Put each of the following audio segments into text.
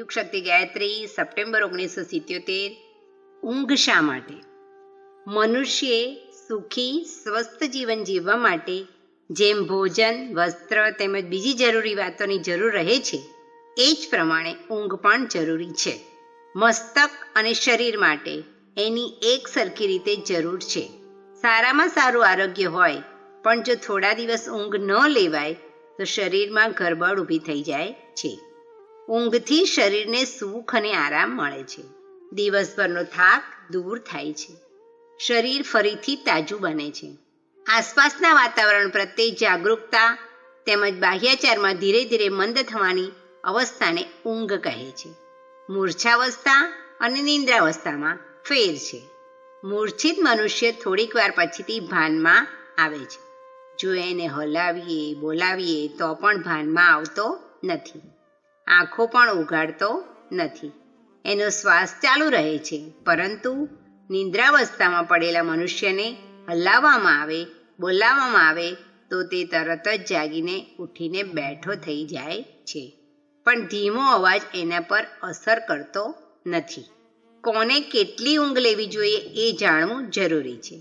યુગ શક્તિ ગાયત્રી, સપ્ટેમ્બર 1977। ઊંઘ શા માટે? મનુષ્યએ સુખી સ્વસ્થ જીવન જીવવા માટે જેમ ભોજન, વસ્ત્ર તેમજ બીજી જરૂરી વાતોની જરૂર રહે છે, એ જ પ્રમાણે ઊંઘ પણ જરૂરી છે। મસ્તક અને શરીર માટે એની એક સરખી રીતે જરૂર છે। સારામાં સારું આરોગ્ય હોય પણ જો થોડા દિવસ ઊંઘ ન લેવાય તો શરીરમાં ગરબડ ઊભી થઈ જાય છે। ઊંઘથી શરીરને સુખ અને આરામ મળે છે। દિવસભરનો થાક દૂર થાય છે। શરીર ફરીથી તાજું બને છે। આસપાસના વાતાવરણ પ્રત્યે જાગૃતતા તેમજ બાહ્યાચારમાં ધીરે ધીરે મંદ થવાની અવસ્થાને ઊંઘ કહે છે। મૂર્છાવસ્થા અને નિંદ્રાવસ્થામાં ફેર છે। મૂર્છિત મનુષ્ય થોડીક વાર પછીથી ભાનમાં આવે છે। જો એને હલાવીએ બોલાવીએ તો પણ ભાનમાં આવતો નથી। આંખો પણ ઉઘાડતો નથી। એનો શ્વાસ ચાલુ રહે છે, પરંતુ નિંદ્રાવસ્થામાં પડેલા મનુષ્યને હલાવવામાં આવે, બોલાવવામાં આવે તો તે તરત જ જાગીને ઉઠીને બેઠો થઈ જાય છે, પણ ધીમો અવાજ એના પર અસર કરતો નથી। કોને કેટલી ઊંઘ લેવી જોઈએ એ જાણવું જરૂરી છે।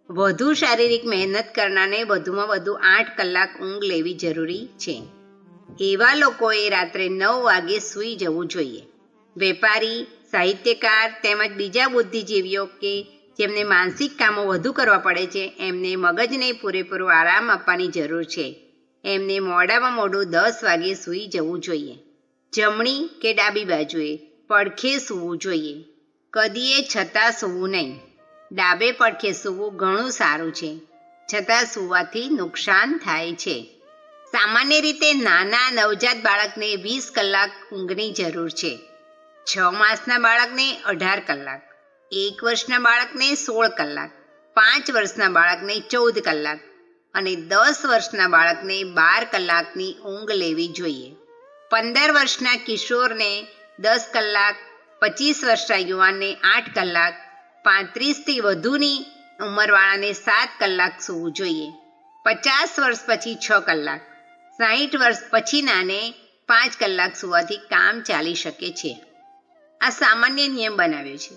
વધુ શારીરિક મહેનત કરનારને વધુમાં વધુ 8 કલાક ઊંઘ લેવી જરૂરી છે। એવા લોકોએ રાત્રે 9 વાગે સૂઈ જવું જોઈએ। વેપારી, સાહિત્યકાર તેમજ બીજા બુદ્ધિજીવીઓ કે જેમને માનસિક કામો વધુ કરવા પડે છે, એમને મગજને પૂરેપૂરો આરામ આપવાની જરૂર છે। એમને મોડામાં મોડું 10 વાગે સૂઈ જવું જોઈએ। જમણી કે ડાબી બાજુએ પડખે સૂવું જોઈએ। કદીએ છતાં સૂવું નહીં। ડાબે પડખે સૂવું ઘણું સારું છે, છતાં સૂવાથી નુકસાન થાય છે। સામાન્ય રીતે નાના નવજાત બાળકને 20 કલાક ઊંઘની જરૂર છે। 6 માસના બાળકને 18 કલાક, 1 વર્ષના બાળકને 16 કલાક, 5 વર્ષના બાળકને 14 કલાક અને 10 વર્ષના બાળકને 12 કલાકની ઊંઘ લેવી જોઈએ। 15 વર્ષના કિશોરને 10 કલાક, 25 વર્ષના યુવાનને 8 કલાક, 35થી વધુની ઉંમરવાળાને 7 કલાક સૂવું જોઈએ। 50 વર્ષ પછી 6 કલાક, 60 વર્ષ પછીનાને 5 કલાક સૂવાથી કામ ચાલી શકે છે। આ સામાન્ય નિયમ બનાવ્યો છે।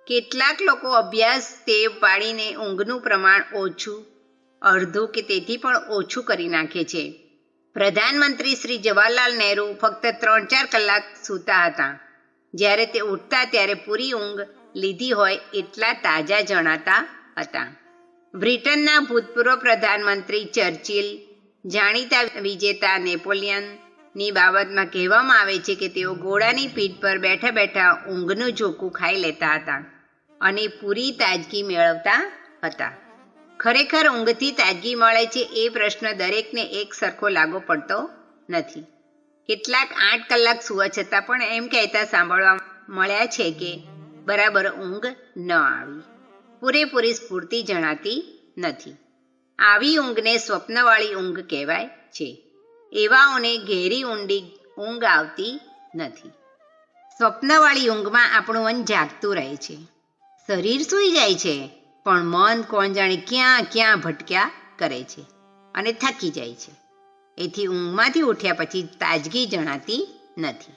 કેટલાક લોકો અભ્યાસ ટેવ પાડીને ઊંઘનું પ્રમાણ ઓછું, અડધું કે તેથી પણ ઓછું કરી નાખે છે। પ્રધાનમંત્રી શ્રી જવાહરલાલ નહેરુ ફક્ત 3-4 કલાક સૂતા હતા। જ્યારે તે ઉઠતા ત્યારે પૂરી ઊંઘ લીધી હોય એટલા તાજા જણાતા હતા। બ્રિટનના ભૂતપૂર્વ પ્રધાનમંત્રી ચર્ચિલ, જાણીતા વિજેતા નેપોલિયનની બાબતમાં કહેવામાં આવે છે કે તેઓ ઘોડાની પીઠ પર બેઠા બેઠા ઊંઘનું ઝોકું ખાઈ લેતા હતા અને પૂરી તાજગી મેળવતા હતા। ખરેખર ઊંઘથી તાજગી મળે છે એ પ્રશ્ન દરેકને એક સરખો લાગુ પડતો નથી। કેટલાક 8 કલાક સૂવા છતાં પણ એમ કહેતા સાંભળવા મળ્યા છે કે બરાબર ઊંઘ ન આવી, પૂરેપૂરી સ્ફૂર્તિ જણાતી નથી। આવી ઊંઘને સ્વપ્નવાળી ઊંઘ કહેવાય છે। એવાઓને ઘેરી ઊંડી ઊંઘ આવતી નથી। સ્વપ્નવાળી ઊંઘમાં આપણું મન જાગતું રહે છે। શરીર સૂઈ જાય છે, પણ મન કોણ જાણે ક્યાં ક્યાં ભટક્યા કરે છે અને થકી જાય છે। એથી ઊંઘમાંથી ઉઠ્યા પછી તાજગી જણાતી નથી।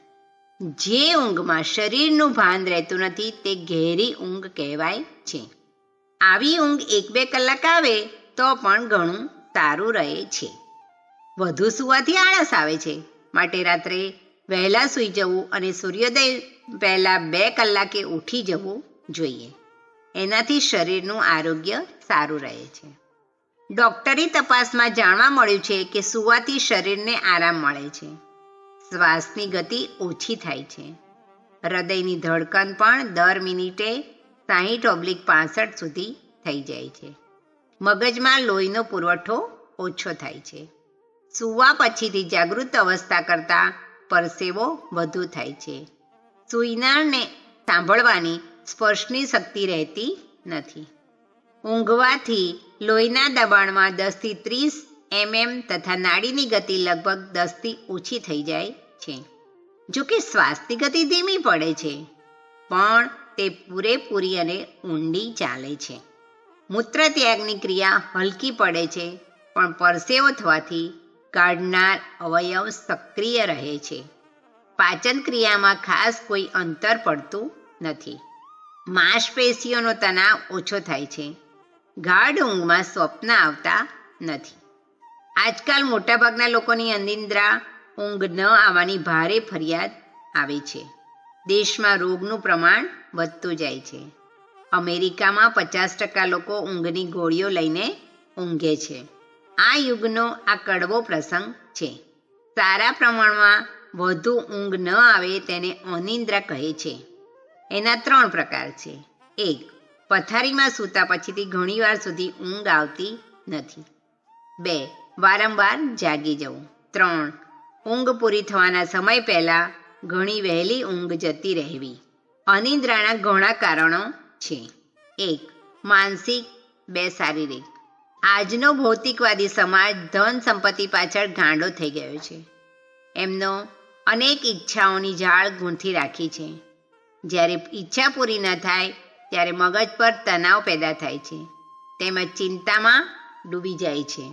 જે ઊંઘમાં શરીરનું ભાન રહેતું નથી તે ઘેરી ઊંઘ કહેવાય છે। આવી ઊંઘ 1-2 કલાક આવે તો પણ ઘણું સારું રહે છે। વધુ સૂવાથી આળસ આવે છે, માટે રાત્રે વહેલા સૂઈ જવું અને સૂર્યોદય પહેલા 2 કલાકે ઉઠી જવું જોઈએ। એનાથી શરીરનું આરોગ્ય સારું રહે છે। ડૉક્ટરી તપાસમાં જાણવા મળ્યું છે કે સૂવાથી શરીરને આરામ મળે છે। શ્વાસની ગતિ ઓછી થાય છે। હૃદયની ધડકન પણ દર મિનિટે 60/65 સુધી થઈ જાય છે। મગજમાં લોહીનો પુરવઠો ઓછો થાય છે। સૂવા પછીથી જાગૃત અવસ્થા કરતાં પરસેવો વધુ થાય છે। સૂઈનારને સાંભળવાની, સ્પર્શની શક્તિ રહેતી નથી। ઊંઘવાથી લોહીના દબાણમાં 10થી 30 mm તથા નાડીની ગતિ લગભગ 10થી ઓછી થઈ જાય છે। જો કે શ્વાસની ગતિ ધીમી પડે છે, પણ તે પૂરેપૂરી અને ઊંડી ચાલે છે। મૂત્રત્યાગની ક્રિયા હલકી પડે છે, પણ પરસેવો થવાથી કાઢનાર અવયવ સક્રિય રહે છે। પાચન ક્રિયામાં ખાસ કોઈ અંતર પડતું નથી. માંસપેશીઓનો તણાવ ઓછો થાય છે. ગાઢ ઊંઘમાં સ્વપ્ન આવતા નથી. આજકાલ મોટાભાગના લોકોની અનિદ્રા ઊંઘ ન આવવાની ભારે ફરિયાદ આવે છે. દેશમાં રોગનું પ્રમાણ વધતું જાય છે. અમેરિકામાં 50% લોકો ઊંઘની ગોળીઓ લઈને ઊંઘે છે. આ યુગનો આ કડવો પ્રસંગ છે. સારા પ્રમાણમાં વધુ ઊંઘ ન આવે તેને અનિદ્રા કહે છે. એના 3 પ્રકાર છે. 1. પથારીમાં સૂતા પછીથી ઘણીવાર સુધી ઊંઘ આવતી નથી. 2. વારંવાર જાગી જવું. 3. ઊંઘ પૂરી થવાના સમય પહેલાં ઘણી વહેલી ઊંઘ જતી રહેવી. અનિદ્રાના ઘણા કારણો છે. 1. માનસિક. 2. શારીરિક. આજનો ભૌતિકવાદી સમાજ ધન સંપત્તિ પાછળ ગાંડો થઈ ગયો છે. એમનો અનેક ઈચ્છાઓની જાળ ગૂંથી રાખી છે. જ્યારે ઈચ્છા પૂરી ન થાય ત્યારે મગજ પર તણાવ પેદા થાય છે, તેમજ ચિંતામાં ડૂબી જાય છે.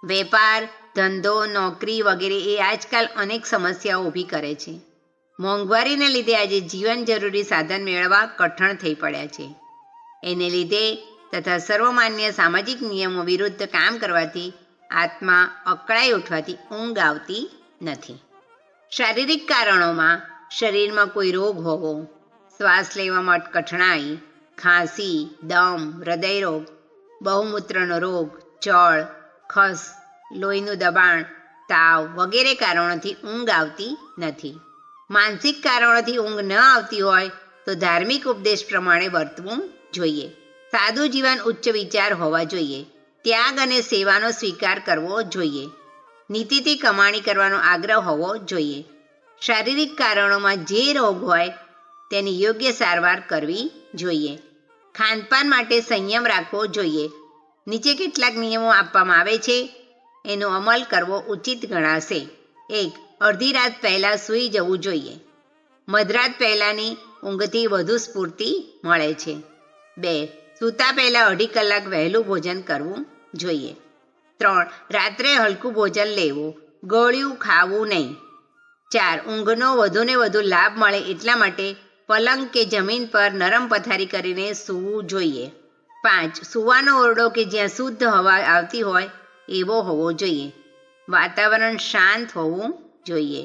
વેપાર, ધંધો, નોકરી વગેરે એ આજકાલ અનેક સમસ્યાઓ ઊભી કરે છે. મોંઘવારીને લીધે આજે જીવન જરૂરી સાધન મેળવવા કઠણ થઈ પડ્યા છે. એને લીધે તથા સર્વમાન્ય સામાજિક નિયમો વિરુદ્ધ કામ કરવાથી આત્મા અકળાઈ ઉઠવાથી ઊંઘ આવતી નથી. શારીરિક કારણોમાં શરીરમાં કોઈ રોગ હોવો, શ્વાસ લેવામાં કઠણાઈ, ખાંસી, દમ, હૃદયરોગ, બહુમૂત્રનો રોગ, જળ, ખસ, લોહીનું દબાણ, તાવ વગેરે કારણોથી ઊંઘ આવતી નથી. માનસિક કારણોથી ઊંઘ ન આવતી હોય તો ધાર્મિક ઉપદેશ પ્રમાણે વર્તવું જોઈએ. સાદું જીવન, ઉચ્ચ વિચાર હોવા જોઈએ. ત્યાગ અને સેવાનો સ્વીકાર કરવો જોઈએ. નીતિથી કમાણી કરવાનો આગ્રહ હોવો જોઈએ. શારીરિક કારણોમાં જે રોગ હોય તેની યોગ્ય સારવાર કરવી જોઈએ. ખાનપાન માટે સંયમ રાખવો જોઈએ. નીચે કેટલાક નિયમો આપવામાં આવે છે, એનો અમલ કરવો ઉચિત ગણાશે. 1. અડધી રાત પહેલાં સૂઈ જવું જોઈએ. મધરાત પહેલાંની ઊંઘથી વધુ સ્ફૂર્તિ મળે છે. 2. સૂતા પહેલાં 2.5 કલાક વહેલું ભોજન કરવું જોઈએ. 3. રાત્રે હલકું ભોજન લેવું, ગળ્યું ખાવું નહીં. 4. ઊંઘનો વધુને વધુ લાભ મળે એટલા માટે પલંગ કે જમીન પર નરમ પથારી કરીને સૂવું જોઈએ. 5. સૂવાનો ઓરડો કે જ્યાં શુદ્ધ હવા આવતી હોય એવો હોવો જોઈએ. વાતાવરણ શાંત હોવું જોઈએ.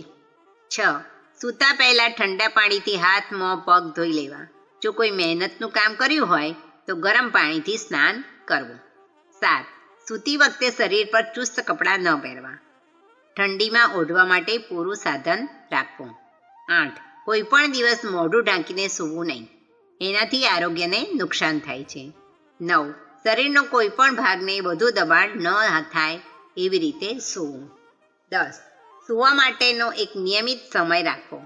6. સૂતા પહેલાં ઠંડા પાણીથી હાથ, મોં, પગ ધોઈ લેવા. જો કોઈ મહેનતનું કામ કર્યું હોય તો ગરમ પાણીથી સ્નાન કરવું. 7. સૂતી વખતે શરીર પર ચુસ્ત કપડાં ન પહેરવા. ઠંડીમાં ઓઢવા માટે પૂરું સાધન રાખવું. 8. કોઈ પણ દિવસ મોઢું ઢાંકીને સૂવું નહીં. એનાથી આરોગ્યને નુકસાન થાય છે. 9. શરીરનો કોઈ પણ ભાગને વધુ દબાણ ન થાય એવી રીતે સૂવું. 10. સૂવા માટેનો એક નિયમિત સમય રાખવો.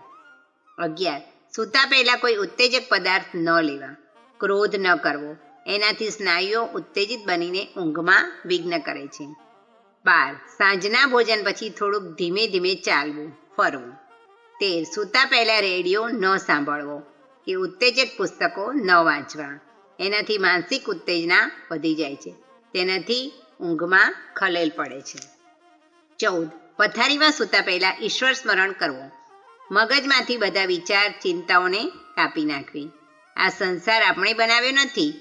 11. સૂતા પહેલાં કોઈ ઉત્તેજક પદાર્થ ન લેવા. ક્રોધ ન કરવો. એનાથી સ્નાયુઓ ઉત્તેજિત બનીને ઊંઘમાં વિઘ્ન કરે છે. 12. સાંજના ભોજન પછી થોડુંક ધીમે ધીમે ચાલવું, ફરવું. 13. સૂતા પહેલાં રેડિયો ન સાંભળવો કે ઉત્તેજક પુસ્તકો ન વાંચવા. એનાથી માનસિક ઉત્તેજના વધી જાય છે. તેનાથી ઊંઘમાં ખલેલ પડે છે. 14. પથારીમાં સૂતા પહેલાં ઈશ્વર સ્મરણ કરવું. મગજમાંથી બધા વિચાર, ચિંતાઓને કાપી નાખવી. આ સંસાર આપણે બનાવ્યો નથી,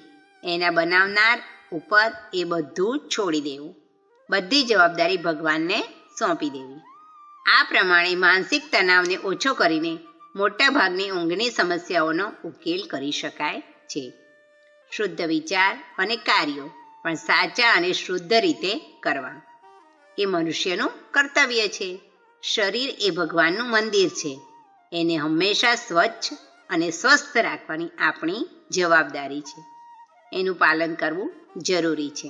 એના બનાવનાર ઉપર એ બધું છોડી દેવું. બધી જવાબદારી ભગવાનને સોંપી દેવી. આ પ્રમાણે માનસિક તણાવને ઓછો કરીને મોટાભાગની ઊંઘની સમસ્યાઓનો ઉકેલ કરી શકાય છે. શુદ્ધ વિચાર અને કાર્યો પણ સાચા અને શુદ્ધ રીતે કરવા એ મનુષ્યનું કર્તવ્ય છે. શરીર એ ભગવાનનું મંદિર છે. એને હંમેશા સ્વચ્છ અને સ્વસ્થ રાખવાની આપણી જવાબદારી છે. એનું પાલન કરવું જરૂરી છે.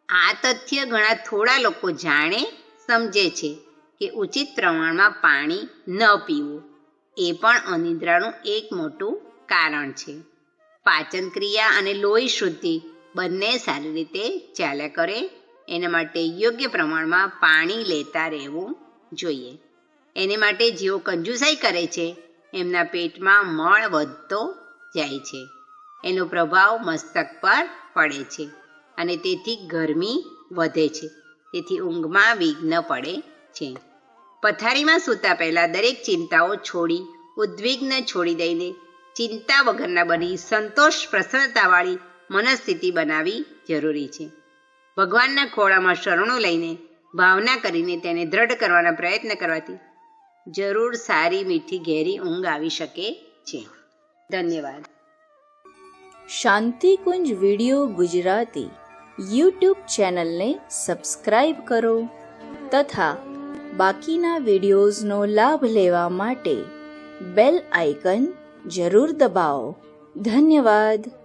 આ તથ્ય ઘણા થોડા લોકો જાણે સમજે છે કે ઉચિત પ્રમાણમાં પાણી ન પીવું એ પણ અનિદ્રાનું એક મોટું કારણ છે. પાચન ક્રિયા અને લોહી શુદ્ધિ બંને સારી રીતે ચાલ્યા કરે એના માટે યોગ્ય પ્રમાણમાં પાણી લેતા રહેવું જોઈએ. એને માટે જેઓ કંજુસાઈ કરે છે એમના પેટમાં મળ વધતો જાય છે. એનો પ્રભાવ મસ્તક પર પડે છે અને તેથી ગરમી વધે છે. તેથી ઊંઘમાં વિઘ્ન પડે છે. પથારીમાં સૂતા પહેલાં દરેક ચિંતાઓ છોડી, ઉદ્વિગ્ન છોડી દઈને ચિંતા વગરના બની સંતોષ પ્રસન્નતાવાળી મનસ્થિતિ બનાવવી જરૂરી છે. ભગવાનના ખોળામાં શરણો લઈને ભાવના કરીને તેને દ્રઢ કરવાના પ્રયત્ન કરવાથી જરૂર સારી મીઠી ઘેરી ઊંઘ આવી શકે છે. ધન્યવાદ. શાંતિકુંજ વિડિયો ગુજરાતી યુટ્યુબ ચેનલને સબસ્ક્રાઈબ કરો તથા બાકીના વિડીયોઝનો લાભ લેવા માટે બેલ આઇકન જરૂર દબાવો. ધન્યવાદ.